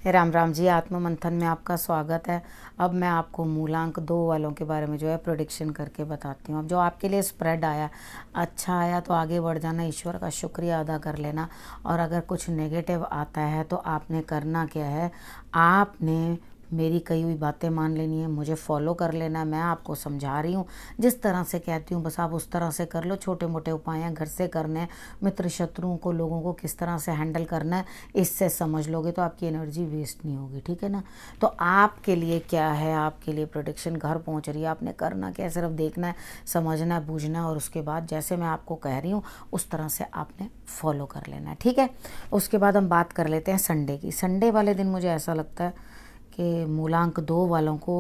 राम राम जी। आत्म मंथन में आपका स्वागत है। अब मैं आपको मूलांक 2 वालों के बारे में जो है प्रोडिक्शन करके बताती हूँ। अब जो आपके लिए स्प्रेड आया, अच्छा आया तो आगे बढ़ जाना, ईश्वर का शुक्रिया अदा कर लेना। और अगर कुछ नेगेटिव आता है तो आपने करना क्या है, आपने मेरी कही हुई बातें मान लेनी है, मुझे फॉलो कर लेना है। मैं आपको समझा रही हूँ, जिस तरह से कहती हूँ बस आप उस तरह से कर लो। छोटे मोटे उपाय हैं, घर से करने हैं। मित्र शत्रुओं को, लोगों को किस तरह से हैंडल करना है, इससे समझ लोगे तो आपकी एनर्जी वेस्ट नहीं होगी। ठीक है ना। तो आपके लिए क्या है, आपके लिए प्रोडिक्शन घर पहुँच रही है। आपने करना क्या है, सिर्फ देखना है, समझना है, बूझना है, और उसके बाद जैसे मैं आपको कह रही हूँ उस तरह से आपने फॉलो कर लेना है। ठीक है। उसके बाद हम बात कर लेते हैं संडे की। संडे वाले दिन मुझे ऐसा लगता है कि मूलांक 2 वालों को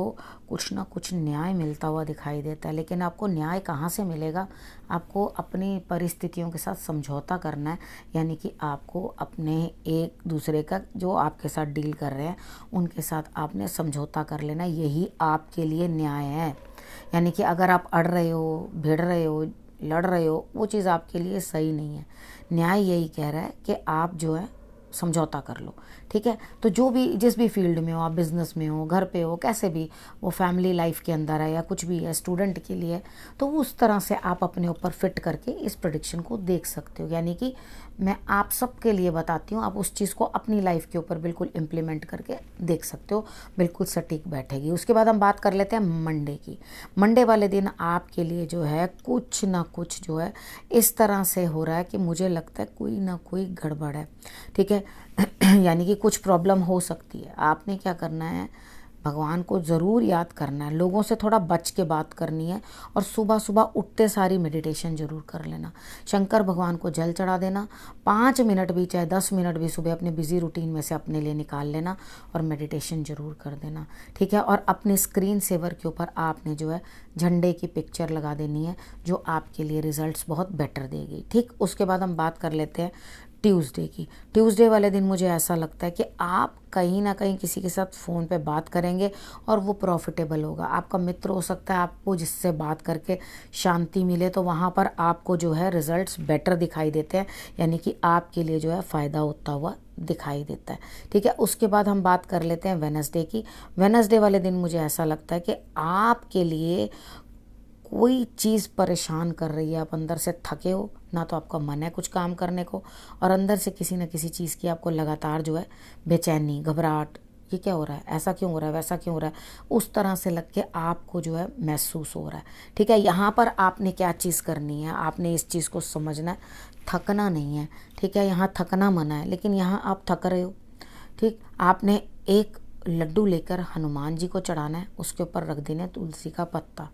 कुछ ना कुछ न्याय मिलता हुआ दिखाई देता है। लेकिन आपको न्याय कहाँ से मिलेगा, आपको अपनी परिस्थितियों के साथ समझौता करना है। यानी कि आपको अपने एक दूसरे का, जो आपके साथ डील कर रहे हैं उनके साथ आपने समझौता कर लेना। यही आपके लिए न्याय है। यानी कि अगर आप अड़ रहे हो, भिड़ रहे हो, लड़ रहे हो, वो चीज़ आपके लिए सही नहीं है। न्याय यही कह रहा है कि आप जो है समझौता कर लो। ठीक है। तो जो भी, जिस भी फील्ड में हो, आप बिज़नेस में हो, घर पे हो, कैसे भी, वो फैमिली लाइफ के अंदर है या कुछ भी है, स्टूडेंट के लिए, तो उस तरह से आप अपने ऊपर फिट करके इस प्रेडिक्शन को देख सकते हो। यानी कि मैं आप सबके लिए बताती हूँ, आप उस चीज़ को अपनी लाइफ के ऊपर बिल्कुल इम्प्लीमेंट करके देख सकते हो, बिल्कुल सटीक बैठेगी। उसके बाद हम बात कर लेते हैं मंडे की। मंडे वाले दिन आपके लिए जो है कुछ ना कुछ जो है इस तरह से हो रहा है कि मुझे लगता है कोई ना कोई गड़बड़ है। ठीक है। यानी कि कुछ प्रॉब्लम हो सकती है। आपने क्या करना है, भगवान को ज़रूर याद करना है, लोगों से थोड़ा बच के बात करनी है, और सुबह सुबह उठते सारी मेडिटेशन ज़रूर कर लेना। शंकर भगवान को जल चढ़ा देना। 5 मिनट भी, चाहे 10 मिनट भी सुबह अपने बिजी रूटीन में से अपने लिए निकाल लेना और मेडिटेशन ज़रूर कर देना। ठीक है। और अपने स्क्रीन सेवर के ऊपर आपने जो है झंडे की पिक्चर लगा देनी है, जो आपके लिए रिजल्ट्स बहुत बेटर देगी। ठीक। उसके बाद हम बात कर लेते हैं ट्यूसडे की। ट्यूसडे वाले दिन मुझे ऐसा लगता है कि आप कहीं ना कहीं किसी के साथ फ़ोन पे बात करेंगे और वो प्रॉफिटेबल होगा। आपका मित्र हो सकता है, आपको जिससे बात करके शांति मिले, तो वहाँ पर आपको जो है रिजल्ट्स बेटर दिखाई देते हैं। यानी कि आपके लिए जो है फ़ायदा होता हुआ दिखाई देता है। ठीक है। उसके बाद हम बात कर लेते हैं वेडनेसडे की। वेडनेसडे वाले दिन मुझे ऐसा लगता है कि आपके लिए कोई चीज़ परेशान कर रही है। आप अंदर से थके हो, ना तो आपका मन है कुछ काम करने को, और अंदर से किसी न किसी चीज़ की आपको लगातार जो है बेचैनी, घबराहट, ये क्या हो रहा है, ऐसा क्यों हो रहा है, वैसा क्यों हो रहा है, उस तरह से लग के आपको जो है महसूस हो रहा है। ठीक है। यहाँ पर आपने क्या चीज़ करनी है, आपने इस चीज़ को समझना है, थकना नहीं है। ठीक है। यहाँ थकना मना है, लेकिन यहाँ आप थक रहे हो। ठीक। आपने एक लड्डू लेकर हनुमान जी को चढ़ाना है, उसके ऊपर रख देना है तुलसी का पत्ता,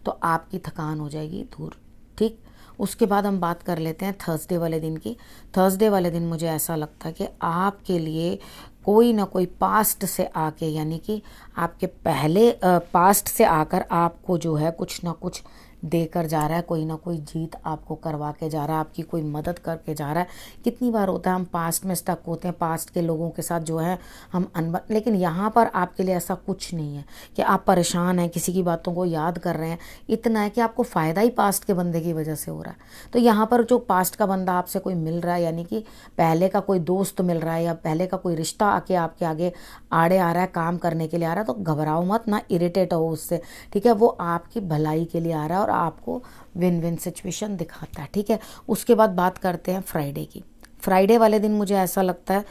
तो आपकी थकान हो जाएगी दूर। ठीक। उसके बाद हम बात कर लेते हैं थर्सडे वाले दिन की। थर्सडे वाले दिन मुझे ऐसा लगता है कि आपके लिए कोई ना कोई पास्ट से आके, यानी कि आपके पहले पास्ट से आकर आपको जो है कुछ ना कुछ देकर जा रहा है, कोई ना कोई जीत आपको करवा के जा रहा है, आपकी कोई मदद करके जा रहा है। कितनी बार होता है हम पास्ट में स्टक होते हैं, पास्ट के लोगों के साथ जो है हम अनबन, लेकिन यहाँ पर आपके लिए ऐसा कुछ नहीं है कि आप परेशान हैं, किसी की बातों को याद कर रहे हैं। इतना है कि आपको फ़ायदा ही पास्ट के बंदे की वजह से हो रहा है। तो यहाँ पर जो पास्ट का बंदा आपसे कोई मिल रहा है, यानी कि पहले का कोई दोस्त मिल रहा है या पहले का कोई रिश्ता आके आपके आगे आड़े आ रहा है, काम करने के लिए आ रहा है, तो घबराओ मत, ना इरिटेट हो उससे। ठीक है। वो आपकी भलाई के लिए आ रहा है और आपको विन विन सिचुएशन दिखाता है। ठीक है। उसके बाद बात करते हैं फ्राइडे की। फ्राइडे वाले दिन मुझे ऐसा लगता है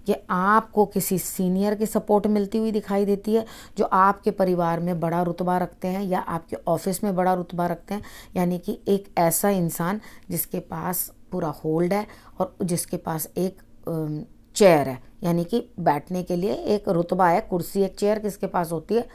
कि आपको किसी सीनियर की सपोर्ट मिलती हुई दिखाई देती है, जो आपके परिवार में बड़ा रुतबा रखते हैं या आपके ऑफिस में बड़ा रुतबा रखते हैं। यानी कि एक ऐसा इंसान जिसके पास पूरा होल्ड है और जिसके पास एक चेयर है, यानी कि बैठने के लिए एक रुतबा है, कुर्सी, एक चेयर किसके पास होती है,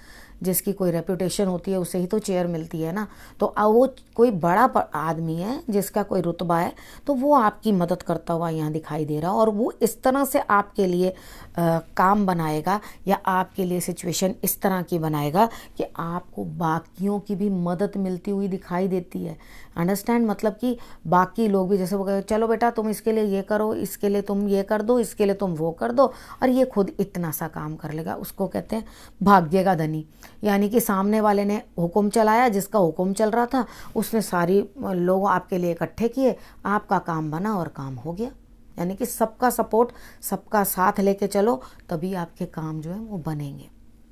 जिसकी कोई रेपुटेशन होती है, उसे ही तो चेयर मिलती है ना। तो वो कोई बड़ा आदमी है जिसका कोई रुतबा है, तो वो आपकी मदद करता हुआ यहाँ दिखाई दे रहा है, और वो इस तरह से आपके लिए काम बनाएगा या आपके लिए सिचुएशन इस तरह की बनाएगा कि आपको बाकियों की भी मदद मिलती हुई दिखाई देती है। अंडरस्टैंड, मतलब कि बाकी लोग भी, जैसे वो कहे चलो बेटा तुम इसके लिए ये करो, इसके लिए तुम ये कर दो, इसके लिए तुम वो कर दो, और ये खुद इतना सा काम कर लेगा, उसको कहते हैं भाग्य का धनी। यानी कि सामने वाले ने हुक्म चलाया, जिसका हुक्म चल रहा था उसने सारी लोग आपके लिए इकट्ठे किए, आपका काम बना और काम हो गया। यानी कि सबका सपोर्ट, सबका साथ लेके चलो, तभी आपके काम जो है वो बनेंगे।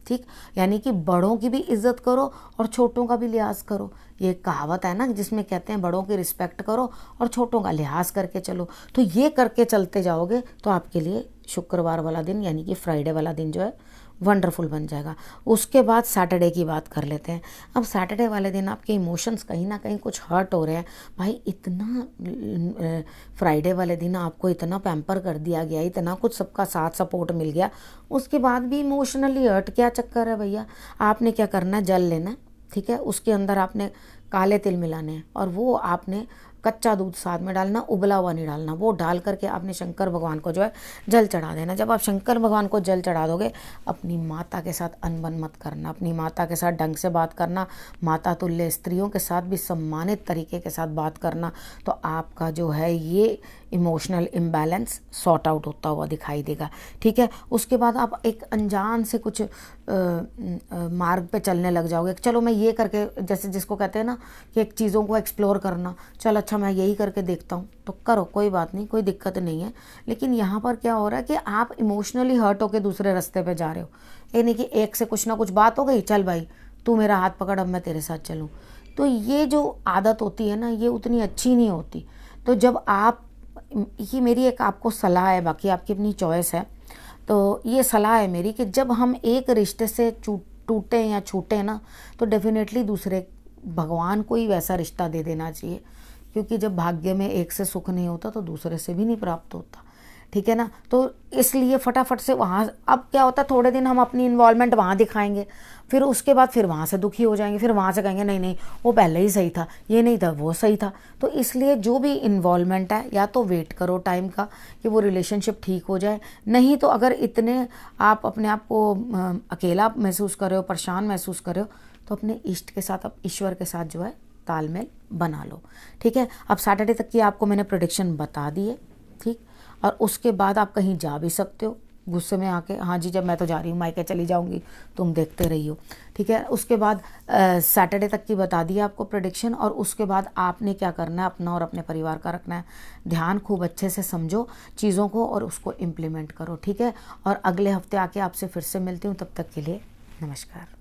ठीक, यानी कि बड़ों की भी इज्जत करो और छोटों का भी लिहाज करो। ये कहावत है ना जिसमें कहते हैं बड़ों की रिस्पेक्ट करो और छोटों का लिहाज करके चलो। तो ये करके चलते जाओगे तो आपके लिए शुक्रवार वाला दिन यानी कि फ्राइडे वाला दिन जो है वंडरफुल बन जाएगा। उसके बाद सैटरडे की बात कर लेते हैं। अब सैटरडे वाले दिन आपके इमोशंस कहीं ना कहीं कुछ हर्ट हो रहे हैं। भाई इतना फ्राइडे वाले दिन आपको इतना पैम्पर कर दिया गया, इतना कुछ सबका साथ सपोर्ट मिल गया, उसके बाद भी इमोशनली हर्ट, क्या चक्कर है भैया? आपने क्या करना है, जल लेना है, ठीक है, उसके अंदर आपने काले तिल मिलाने हैं और वो आपने कच्चा दूध साथ में डालना, उबला हुआ नहीं डालना। वो डाल करके आपने शंकर भगवान को जो है जल चढ़ा देना। जब आप शंकर भगवान को जल चढ़ा दोगे, अपनी माता के साथ अनबन मत करना, अपनी माता के साथ ढंग से बात करना, माता तुल्य स्त्रियों के साथ भी सम्मानित तरीके के साथ बात करना। तो आपका जो है ये इमोशनल इम्बैलेंस सॉर्ट आउट होता हुआ दिखाई देगा। ठीक है, उसके बाद आप एक अनजान से कुछ मार्ग पे चलने लग जाओगे। चलो मैं ये करके, जैसे जिसको कहते हैं ना कि एक चीज़ों को एक्सप्लोर करना, चल अच्छा मैं यही करके देखता हूँ, तो करो, कोई बात नहीं, कोई दिक्कत नहीं है। लेकिन यहाँ पर क्या हो रहा है कि आप इमोशनली हर्ट होकर दूसरे रास्ते पे जा रहे हो। ये नहीं कि एक से कुछ ना कुछ बात हो गई, चल भाई तू मेरा हाथ पकड़, अब मैं तेरे साथ चलूँ। तो ये जो आदत होती है ना, ये उतनी अच्छी नहीं होती। तो जब आप, ये मेरी एक आपको सलाह है, बाकी आपकी अपनी चॉइस है, तो ये सलाह है मेरी कि जब हम एक रिश्ते से टूटे या छूटे ना, तो डेफिनेटली दूसरे, भगवान को ही वैसा रिश्ता दे देना चाहिए, क्योंकि जब भाग्य में एक से सुख नहीं होता तो दूसरे से भी नहीं प्राप्त होता। ठीक है ना, तो इसलिए फटाफट से वहाँ, अब क्या होता है, थोड़े दिन हम अपनी इन्वॉल्वमेंट वहाँ दिखाएंगे, फिर उसके बाद फिर वहाँ से दुखी हो जाएंगे, फिर वहाँ से कहेंगे नहीं नहीं वो पहले ही सही था, ये नहीं था वो सही था। तो इसलिए जो भी इन्वॉल्वमेंट है, या तो वेट करो टाइम का कि वो रिलेशनशिप ठीक हो जाए, नहीं तो अगर इतने आप अपने आप को अकेला महसूस कर रहे हो, परेशान महसूस कर रहे हो, तो अपने इष्ट के साथ, अब ईश्वर के साथ जो है तालमेल बना लो। ठीक है, अब सैटरडे तक की आपको मैंने प्रेडिक्शन बता दी है। ठीक, और उसके बाद आप कहीं जा भी सकते हो गुस्से में आके, हाँ जी जब मैं तो जा रही हूँ, मायके चली जाऊँगी, तुम देखते रहियो। ठीक है, उसके बाद सैटरडे तक की बता दी आपको प्रेडिक्शन। और उसके बाद आपने क्या करना है, अपना और अपने परिवार का रखना है ध्यान, खूब अच्छे से समझो चीज़ों को और उसको इम्प्लीमेंट करो। ठीक है, और अगले हफ्ते आके आपसे फिर से मिलती हूँ, तब तक के लिए नमस्कार।